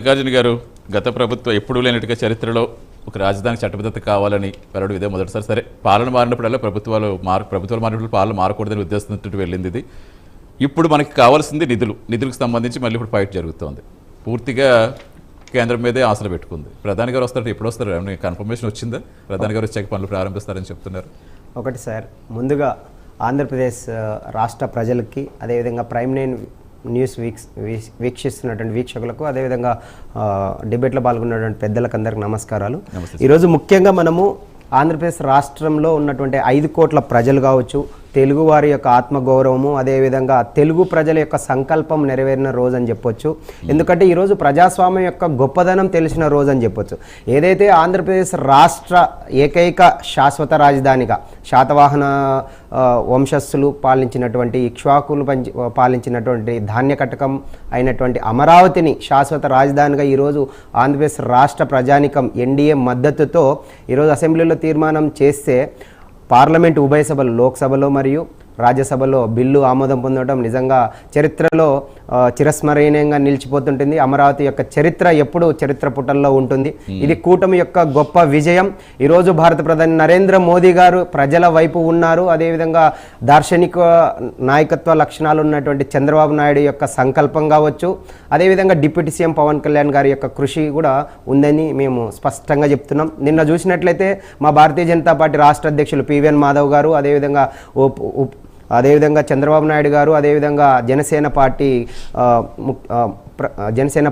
మల్లికార్జున గారు, గత ప్రభుత్వం ఎప్పుడూ లేనట్టుగా చరిత్రలో ఒక రాజధాని చట్టబద్ధత కావాలని వెళ్ళడం ఇదే మొదటిసారి. సరే, పాలన మారినప్పుడల్లా ప్రభుత్వాలు మారినప్పుడు పాలన మారకూడదని ఉద్దేశంతో వెళ్ళింది ఇది. ఇప్పుడు మనకి కావాల్సింది నిధులకు సంబంధించి మళ్ళీ ఇప్పుడు ఫైట్ జరుగుతోంది. పూర్తిగా కేంద్రం మీదే ఆశలు పెట్టుకుంది. ప్రధాని గారు వస్తారు, ఎప్పుడు వస్తారు? కన్ఫర్మేషన్ వచ్చిందా? ప్రధాని గారు వచ్చాక పనులు ప్రారంభిస్తారని చెప్తున్నారు. ఒకటి సార్, ముందుగా ఆంధ్రప్రదేశ్ రాష్ట్ర ప్రజలకి, అదేవిధంగా ప్రైమ్ నైన్ న్యూస్ వీక్షిస్తున్నటువంటి వీక్షకులకు, అదేవిధంగా డిబేట్లో పాల్గొన్నటువంటి పెద్దలకు అందరికీ నమస్కారాలు. ఈరోజు ముఖ్యంగా మనము ఆంధ్రప్రదేశ్ రాష్ట్రంలో ఉన్నటువంటి 5 కోట్ల ప్రజలు కావచ్చు, తెలుగు వారి యొక్క ఆత్మగౌరవము, అదేవిధంగా తెలుగు ప్రజల యొక్క సంకల్పం నెరవేరిన రోజు అని చెప్పొచ్చు. ఎందుకంటే ఈరోజు ప్రజాస్వామ్యం యొక్క గొప్పదనం తెలిసిన రోజు అని చెప్పొచ్చు. ఏదైతే ఆంధ్రప్రదేశ్ రాష్ట్ర ఏకైక శాశ్వత రాజధానిగా శాతవాహన వంశస్థులు పాలించినటువంటి, ఇక్ష్వాకులు పాలించినటువంటి ధాన్యకటకం అయినటువంటి అమరావతిని శాశ్వత రాజధానిగా ఈరోజు ఆంధ్రప్రదేశ్ రాష్ట్ర ప్రజానికం ఎన్డీఏ మద్దతుతో ఈరోజు అసెంబ్లీలో తీర్మానం చేస్తే, పార్లమెంట్ ఉభయ సభలు, లోక్సభలో మరియు రాజ్యసభలో బిల్లు ఆమోదం పొందడం నిజంగా చరిత్రలో చిరస్మరణీయంగా నిలిచిపోతుంటుంది. అమరావతి యొక్క చరిత్ర ఎప్పుడు చరిత్ర పుటల్లో ఉంటుంది. ఇది కూటమి యొక్క గొప్ప విజయం. ఈరోజు భారత ప్రధాని నరేంద్ర మోదీ గారు ప్రజల వైపు ఉన్నారు. అదేవిధంగా దార్శనిక నాయకత్వ లక్షణాలు ఉన్నటువంటి చంద్రబాబు నాయుడు యొక్క సంకల్పం కావచ్చు, అదేవిధంగా డిప్యూటీ సీఎం పవన్ కళ్యాణ్ గారి యొక్క కృషి కూడా ఉందని మేము స్పష్టంగా చెప్తున్నాం. నిన్న చూసినట్లయితే మా భారతీయ జనతా పార్టీ రాష్ట్ర అధ్యక్షులు పివిఎన్ మాధవ్ గారు, అదేవిధంగా చంద్రబాబు నాయుడు గారు, అదేవిధంగా జనసేన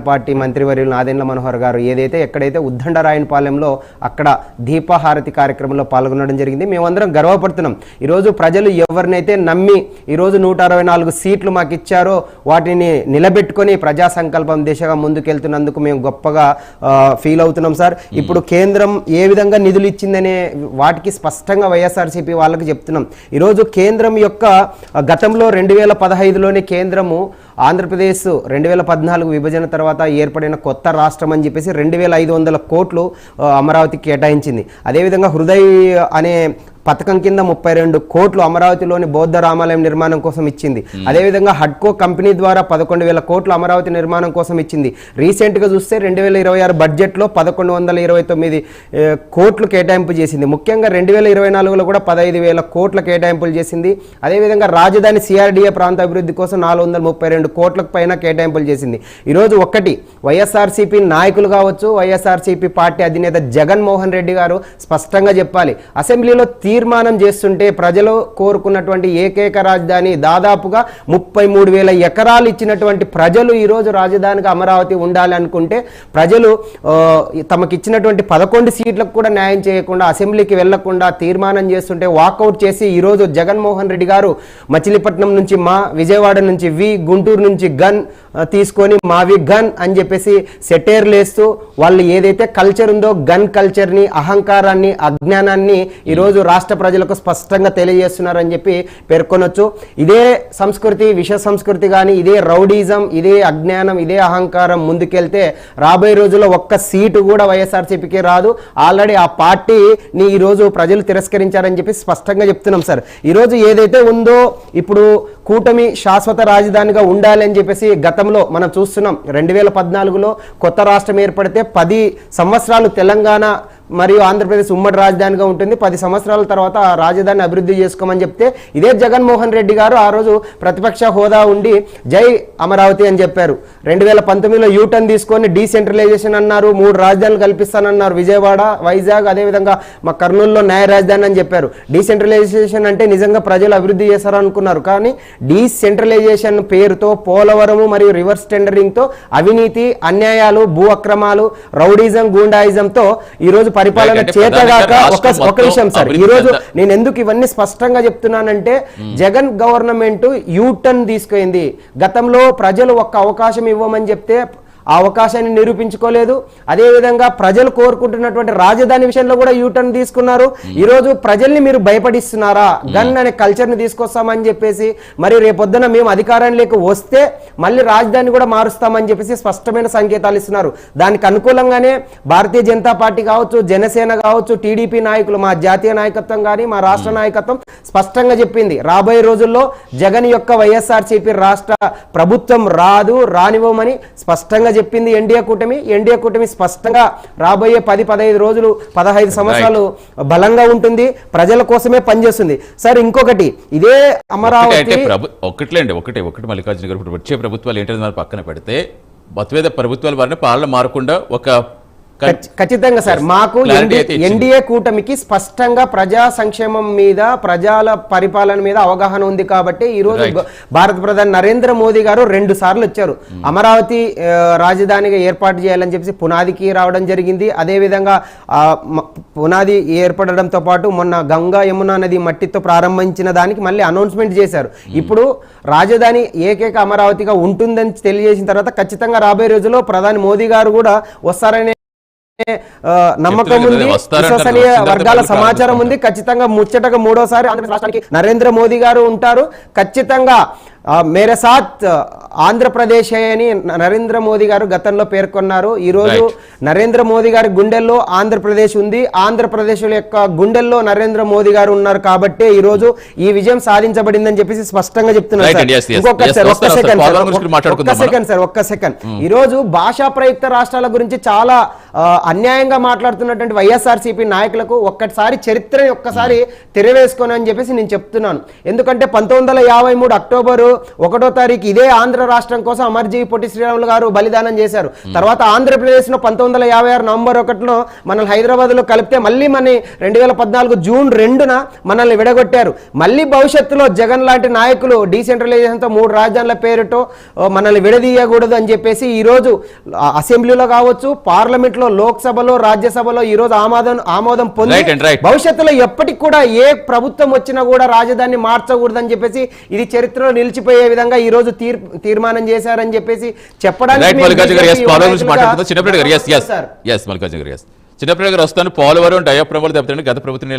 పార్టీ మంత్రివర్యులు నాదెండ్ల మనోహర్ గారు ఎక్కడైతే ఉద్దండరాయనపాలెంలో అక్కడ దీపహారతి కార్యక్రమంలో పాల్గొనడం జరిగింది. మేమందరం గర్వపడుతున్నాం. ఈరోజు ప్రజలు ఎవరినైతే నమ్మి ఈరోజు 164 సీట్లు మాకు ఇచ్చారో వాటిని నిలబెట్టుకొని ప్రజా సంకల్పం దిశగా ముందుకెళ్తున్నందుకు మేము గొప్పగా ఫీల్ అవుతున్నాం సార్. ఇప్పుడు కేంద్రం ఏ విధంగా నిధులు ఇచ్చిందనే వాటికి స్పష్టంగా వైఎస్ఆర్సీపీ వాళ్ళకి చెప్తున్నాం. ఈరోజు కేంద్రం యొక్క గతంలో 2015లోనే కేంద్రము ఆంధ్రప్రదేశ్ 2014 విభజన తర్వాత ఏర్పడిన కొత్త రాష్ట్రం అని చెప్పేసి 2500 కోట్లు అమరావతికి కేటాయించింది. అదేవిధంగా హృదయ్ అనే పథకం కింద 32 కోట్లు అమరావతిలోని బౌద్ధ రామాలయం నిర్మాణం కోసం ఇచ్చింది. అదేవిధంగా హడ్కో కంపెనీ ద్వారా 11,000 కోట్లు అమరావతి నిర్మాణం కోసం ఇచ్చింది. రీసెంట్గా చూస్తే 2026 బడ్జెట్లో 1129 కోట్లు కేటాయింపు చేసింది. ముఖ్యంగా 2024లో కూడా 15,000 కోట్ల కేటాయింపులు చేసింది. అదేవిధంగా రాజధాని సిఆర్డీఏ ప్రాంత అభివృద్ధి కోసం 432 కోట్లకు పైన కేటాయింపులు చేసింది. ఈరోజు ఒక్కటి వైఎస్ఆర్సీపీ నాయకులు కావచ్చు, వైఎస్ఆర్సీపీ పార్టీ అధినేత జగన్మోహన్ రెడ్డి గారు స్పష్టంగా చెప్పాలి. అసెంబ్లీలో తీర్మానం చేస్తుంటే ప్రజలు కోరుకున్నటువంటి ఏకైక రాజధాని దాదాపుగా 33,000 ఎకరాలు ఇచ్చినటువంటి ప్రజలు ఈరోజు రాజధానిగా అమరావతి ఉండాలి అనుకుంటే, ప్రజలు తమకిచ్చినటువంటి 11 సీట్లకు కూడా న్యాయం చేయకుండా అసెంబ్లీకి వెళ్లకుండా తీర్మానం చేస్తుంటే వాకౌట్ చేసి ఈరోజు జగన్మోహన్ రెడ్డి గారు మచిలీపట్నం నుంచి విజయవాడ నుంచి గుంటూరు నుంచి గన్ తీసుకొని మావి గన్ అని చెప్పేసి సెటైర్లు వేస్తూ వాళ్ళు ఏదైతే కల్చర్ ఉందో గన్ కల్చర్ని, అహంకారాన్ని, అజ్ఞానాన్ని ఈరోజు రాష్ట్ర ప్రజలకు స్పష్టంగా తెలియజేస్తున్నారని చెప్పి పేర్కొనొచ్చు. ఇదే సంస్కృతి, విష సంస్కృతి కానీ, ఇదే రౌడీజం, ఇదే అజ్ఞానం, ఇదే అహంకారం ముందుకెళ్తే రాబోయే రోజుల్లో ఒక్క సీటు కూడా వైఎస్ఆర్సీపీకి రాదు. ఆల్రెడీ ఆ పార్టీని ఈరోజు ప్రజలు తిరస్కరించారని చెప్పి స్పష్టంగా చెప్తున్నాం సార్. ఈరోజు ఏదైతే ఉందో ఇప్పుడు కూటమి శాశ్వత రాజధానిగా ఉండాలి అని చెప్పేసి గతంలో మనం చూస్తున్నాం. 2014లో కొత్త రాష్ట్రం ఏర్పడితే 10 సంవత్సరాలు తెలంగాణ మరియు ఆంధ్రప్రదేశ్ ఉమ్మడి రాజధానిగా ఉంటుంది. 10 సంవత్సరాల తర్వాత ఆ రాజధాని అభివృద్ధి చేసుకోమని చెప్తే ఇదే జగన్మోహన్ రెడ్డి గారు ఆ రోజు ప్రతిపక్ష హోదా ఉండి జై అమరావతి అని చెప్పారు. 2019లో యూటర్న్ తీసుకొని డీసెంట్రలైజేషన్ అన్నారు, 3 రాజధానులు కల్పిస్తానన్నారు, విజయవాడ, వైజాగ్, అదేవిధంగా మా కర్నూలులో న్యాయ రాజధాని అని చెప్పారు. డీసెంట్రలైజేషన్ అంటే నిజంగా ప్రజలు అభివృద్ధి చేస్తారనుకున్నారు. కానీ డీసెంట్రలైజేషన్ పేరుతో పోలవరము మరియు రివర్స్ టెండరింగ్తో అవినీతి, అన్యాయాలు, భూ అక్రమాలు, రౌడీజం, గూండాయిజంతో ఈరోజు పరిపాలన చేతగాక ఒక విషయం సార్. ఈరోజు నేను ఎందుకు ఇవన్నీ స్పష్టంగా చెప్తున్నానంటే, జగన్ గవర్నమెంట్ యూటర్న్ తీసుకుంది. గతంలో ప్రజలు ఒక్క అవకాశం ఇవ్వమని చెప్తే ఆ అవకాశాన్ని నిరూపించుకోలేదు. అదేవిధంగా ప్రజలు కోరుకుంటున్నటువంటి రాజధాని విషయంలో కూడా యూటర్న్ తీసుకున్నారు. ఈరోజు ప్రజల్ని మీరు భయపడిస్తున్నారా? గన్ అనే కల్చర్ని తీసుకొస్తామని చెప్పేసి, మరి రేపొద్దున మేము అధికారంలోకి వస్తే మళ్ళీ రాజధాని కూడా మారుస్తామని చెప్పేసి స్పష్టమైన సంకేతాలు ఇస్తున్నారు. దానికి అనుకూలంగానే భారతీయ జనతా పార్టీ కావచ్చు, జనసేన కావచ్చు, టీడీపీ నాయకులు, మా జాతీయ నాయకత్వం కానీ మా రాష్ట్ర నాయకత్వం స్పష్టంగా చెప్పింది. రాబోయే రోజుల్లో జగన్ యొక్క వైఎస్ఆర్సీపీ రాష్ట్ర ప్రభుత్వం రానివ్వమని స్పష్టంగా చెప్పింది ఎన్డీఏ కూటమి స్పష్టంగా రాబోయే 10-15 రోజులు 15 సంవత్సరాలు బలంగా ఉంటుంది, ప్రజల కోసమే పనిచేస్తుంది. సార్ ఇంకొకటి, ఇదే అమరావతి ఒకటి మల్లికార్జున గారు, ఇప్పుడు వచ్చే ప్రభుత్వాలు ఏంటంటే మరి పక్కన పెడితే మతవేద ప్రభుత్వాల వారిని పాలన మారకుండా ఒక ఖచ్చితంగా సార్, మాకు ఎన్డీఏ కూటమికి స్పష్టంగా ప్రజా సంక్షేమం మీద, ప్రజల పరిపాలన మీద అవగాహన ఉంది కాబట్టి ఈ రోజు భారత ప్రధాని నరేంద్ర మోదీ గారు 2 సార్లు వచ్చారు. అమరావతి రాజధానిగా ఏర్పాటు చేయాలని చెప్పి పునాదికి రావడం జరిగింది. అదేవిధంగా పునాది ఏర్పడడంతో పాటు మొన్న గంగా యమునా నది మట్టితో ప్రారంభించిన దానికి మళ్ళీ అనౌన్స్మెంట్ చేశారు. ఇప్పుడు రాజధాని ఏకైక అమరావతిగా ఉంటుందని తెలియజేసిన తర్వాత ఖచ్చితంగా రాబోయే రోజుల్లో ప్రధాని మోదీ గారు కూడా వస్తారనే నమ్మకం ఉంది, విశ్వసనీయ వర్గాల సమాచారం ఉంది. ఖచ్చితంగా ముచ్చటగా 3వసారి ఆంధ్రప్రదేశ్ రాష్ట్రానికి నరేంద్ర మోదీ గారు ఉంటారు. ఖచ్చితంగా మేరే సాత్ ఆంధ్రప్రదేశ్ అని నరేంద్ర మోదీ గారు గతంలో పేర్కొన్నారు. ఈరోజు నరేంద్ర మోదీ గారి గుండెల్లో ఆంధ్రప్రదేశ్ ఉంది, ఆంధ్రప్రదేశ్ యొక్క గుండెల్లో నరేంద్ర మోదీ గారు ఉన్నారు కాబట్టి ఈ రోజు ఈ విజయం సాధించబడిందని చెప్పేసి స్పష్టంగా చెప్తున్నారు. ఒక్క సెకండ్ ఈ రోజు భాషా ప్రయుక్త రాష్ట్రాల గురించి చాలా అన్యాయంగా మాట్లాడుతున్నటువంటి వైఎస్ఆర్సీపీ నాయకులకు ఒక్కసారి చరిత్రని ఒక్కసారి తెరవేసుకొని అని చెప్పేసి నేను చెప్తున్నాను. ఎందుకంటే 1953 అక్టోబరు 1వ తారీఖు ఇదే ఆంధ్ర రాష్ట్రం కోసం అమర్జీవి పొట్టి శ్రీరాములు గారు బలిదానం చేశారు. తర్వాత ఆంధ్రప్రదేశ్ లో 1956 నవంబర్ 1 మనల్ని హైదరాబాద్ లో కలిపితే మళ్ళీ మన 2014 జూన్ 2న మనల్ని విడగొట్టారు. మళ్ళీ భవిష్యత్తులో జగన్ లాంటి నాయకులు డీసెంట్రలైజేషన్ తో 3 రాజధానుల పేరుతో మనల్ని విడదీయకూడదు అని చెప్పేసి ఈ రోజు అసెంబ్లీలో కావచ్చు, పార్లమెంట్ లో, లోక్సభలో, రాజ్యసభలో ఈ రోజు ఆమోదం పొంది భవిష్యత్తులో ఎప్పటికి కూడా ఏ ప్రభుత్వం వచ్చినా కూడా రాజధానిని మార్చకూడదని చెప్పేసి ఇది చరిత్రలో నిలిచిపోయే విధంగా ఈ రోజు తీర్మానం చేశారని చెప్పేసి చెప్పడానికి చిన్నప్పటి గారు వస్తాను. పోలవరం డయాప్రమోలు దెబ్బతింటే గత ప్రభుత్వం